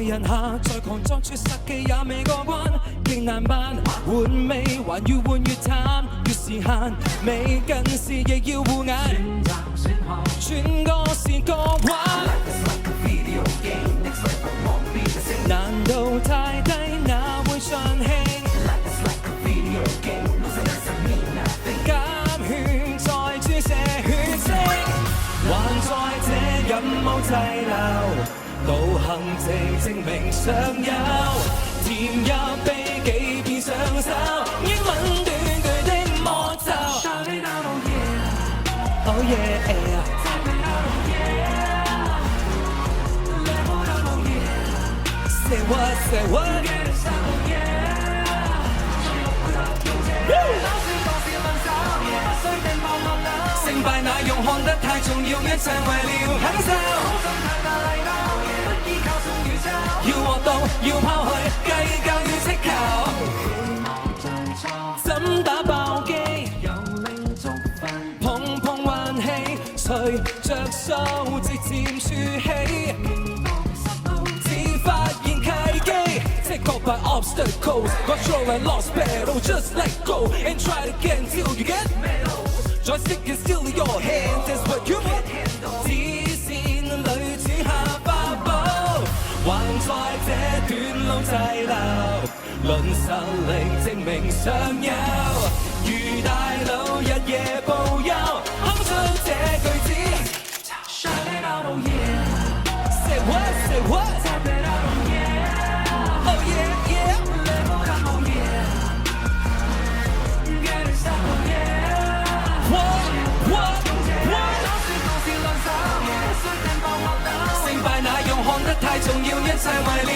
人下，再狂作絕殺技也未過關，極難辦。換味還越換越淡，越是限，未近視亦要護眼。轉個是個玩，難度太低，哪會盡興？減血再注射血清，還在這任務滯留。道行直證明尚有，填入秘技變上手，英文短句的魔咒。Shout it out, oh yeah, oh yeah. Level up, oh yeah. Say what, say what? Get it started, oh yeah. Woo! 勝敗那樣看得太重要，一切為了享受。要獲到，要拋去，計較要積球。怎打爆機？由零逐分，碰碰運氣，隨着數節漸儲起。只發現契機 ，take off by obstacles, control and lost battle, just let go and try it again till you get medals. Joystick is still in your hand, that's what you want. 指線裏此下發布，還在這段路滯留，論實力證明尚有。如大佬日夜報憂，敲出這句子。Shout it out, oh yeah. Say what, say what? Tap it out, oh yeah. Oh yeah, yeah. Level up, oh yeah. Get it started, oh yeah.勝敗那樣看得太重要，一切為了